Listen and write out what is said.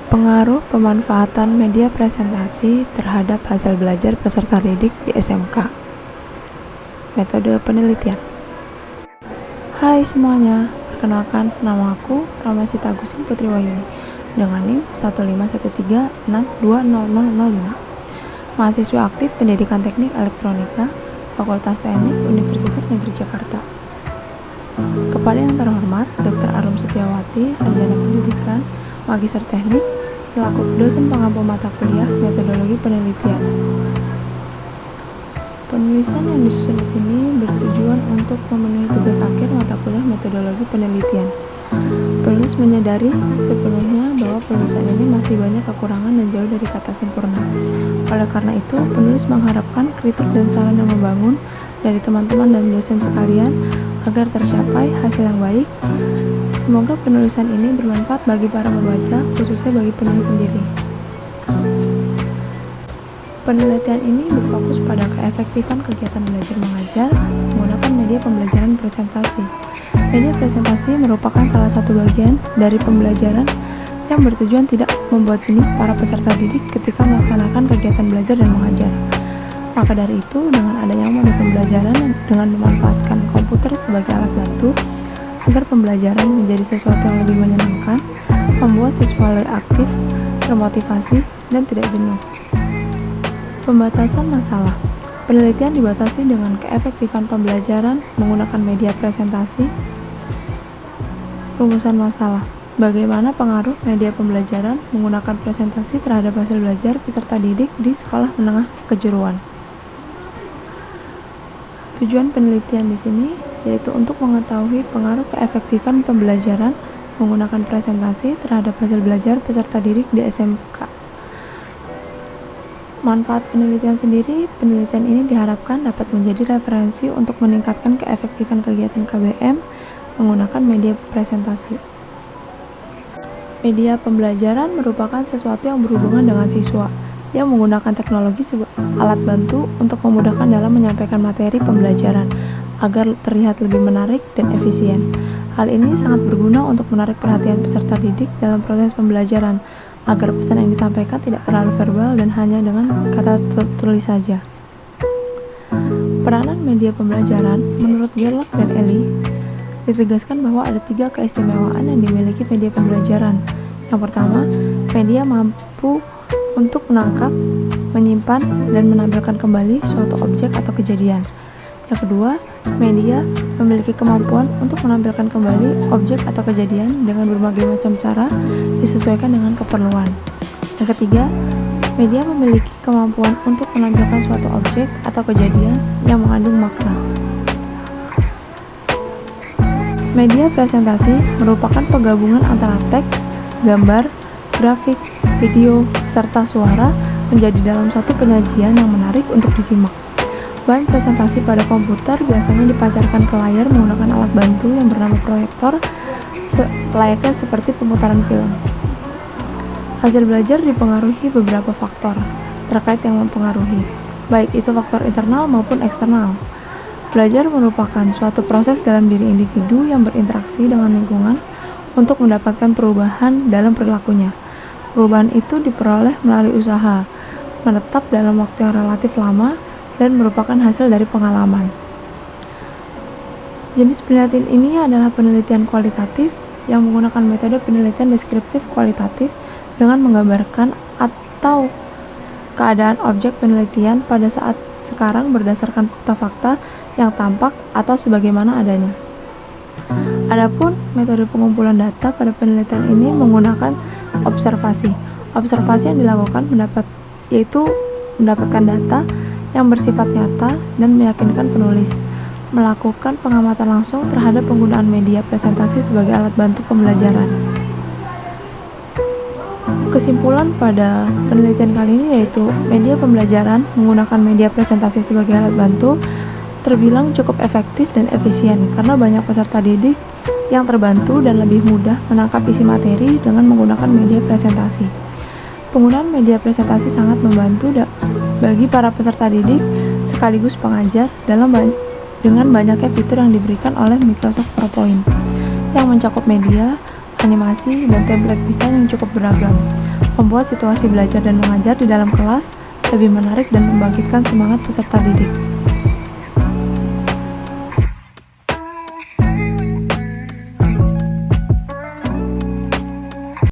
Pengaruh pemanfaatan media presentasi terhadap hasil belajar peserta didik di SMK. Metode penelitian. Hai semuanya, perkenalkan nama aku Ramasita Agusin Putri Wayuni dengan NIM 15136200005. Mahasiswa aktif Pendidikan Teknik Elektronika, Fakultas Teknik Universitas Negeri Jakarta. Kepada yang terhormat Dr. Arum Setiawati, Sarjana Pendidikan, Magister Teknik, selaku dosen pengampu mata kuliah metodologi penelitian. Penulisan yang disusun di sini bertujuan untuk memenuhi tugas akhir mata kuliah metodologi penelitian. Penulis menyadari sepenuhnya bahwa penulisan ini masih banyak kekurangan dan jauh dari kata sempurna. Oleh karena itu, penulis mengharapkan kritik dan saran yang membangun dari teman-teman dan dosen sekalian agar tercapai hasil yang baik. Semoga penulisan ini bermanfaat bagi para pembaca, khususnya bagi penulis sendiri. Penelitian ini berfokus pada keefektifan kegiatan belajar mengajar menggunakan media pembelajaran presentasi. Media presentasi merupakan salah satu bagian dari pembelajaran yang bertujuan tidak membuat jenuh para peserta didik ketika melaksanakan kegiatan belajar dan mengajar. Maka dari itu, dengan adanya mode pembelajaran dengan memanfaatkan komputer sebagai alat bantu agar pembelajaran menjadi sesuatu yang lebih menyenangkan, membuat siswa lebih aktif, termotivasi, dan tidak jenuh. Pembatasan masalah. Penelitian dibatasi dengan keefektifan pembelajaran menggunakan media presentasi. Rumusan masalah. Bagaimana pengaruh media pembelajaran menggunakan presentasi terhadap hasil belajar peserta didik di sekolah menengah kejuruan. Tujuan penelitian di sini yaitu untuk mengetahui pengaruh keefektifan pembelajaran menggunakan presentasi terhadap hasil belajar peserta didik di SMK. Manfaat penelitian sendiri, penelitian ini diharapkan dapat menjadi referensi untuk meningkatkan keefektifan kegiatan KBM menggunakan media presentasi. Media pembelajaran merupakan sesuatu yang berhubungan dengan siswa, yang menggunakan teknologi sebagai alat bantu untuk memudahkan dalam menyampaikan materi pembelajaran agar terlihat lebih menarik dan efisien. Hal ini sangat berguna untuk menarik perhatian peserta didik dalam proses pembelajaran, agar pesan yang disampaikan tidak terlalu verbal dan hanya dengan kata tertulis saja. Peranan media pembelajaran, menurut Gerlach dan Eli, ditegaskan bahwa ada 3 keistimewaan yang dimiliki media pembelajaran. Yang pertama, media mampu untuk menangkap, menyimpan, dan menampilkan kembali suatu objek atau kejadian. Yang kedua, media memiliki kemampuan untuk menampilkan kembali objek atau kejadian dengan berbagai macam cara disesuaikan dengan keperluan. Yang ketiga, media memiliki kemampuan untuk menampilkan suatu objek atau kejadian yang mengandung makna. Media presentasi merupakan penggabungan antara teks, gambar, grafik, video, serta suara menjadi dalam satu penyajian yang menarik untuk disimak. Bahan presentasi pada komputer biasanya dipancarkan ke layar menggunakan alat bantu yang bernama proyektor, layaknya seperti pemutaran film. Hasil belajar dipengaruhi beberapa faktor terkait yang mempengaruhi, baik itu faktor internal maupun eksternal. Belajar merupakan suatu proses dalam diri individu yang berinteraksi dengan lingkungan untuk mendapatkan perubahan dalam perilakunya. Perubahan itu diperoleh melalui usaha, menetap dalam waktu yang relatif lama, dan merupakan hasil dari pengalaman. Jenis penelitian ini adalah penelitian kualitatif yang menggunakan metode penelitian deskriptif kualitatif dengan menggambarkan atau keadaan objek penelitian pada saat sekarang berdasarkan fakta-fakta yang tampak atau sebagaimana adanya. Adapun metode pengumpulan data pada penelitian ini menggunakan observasi. Observasi yang dilakukan yaitu mendapatkan data yang bersifat nyata dan meyakinkan penulis melakukan pengamatan langsung terhadap penggunaan media presentasi sebagai alat bantu pembelajaran. Kesimpulan pada penelitian kali ini yaitu media pembelajaran menggunakan media presentasi sebagai alat bantu terbilang cukup efektif dan efisien karena banyak peserta didik yang terbantu dan lebih mudah menangkap isi materi dengan menggunakan media presentasi. Penggunaan media presentasi sangat membantu bagi para peserta didik sekaligus pengajar dengan banyaknya fitur yang diberikan oleh Microsoft PowerPoint yang mencakup media, animasi, dan template desain yang cukup beragam, membuat situasi belajar dan mengajar di dalam kelas lebih menarik dan membangkitkan semangat peserta didik.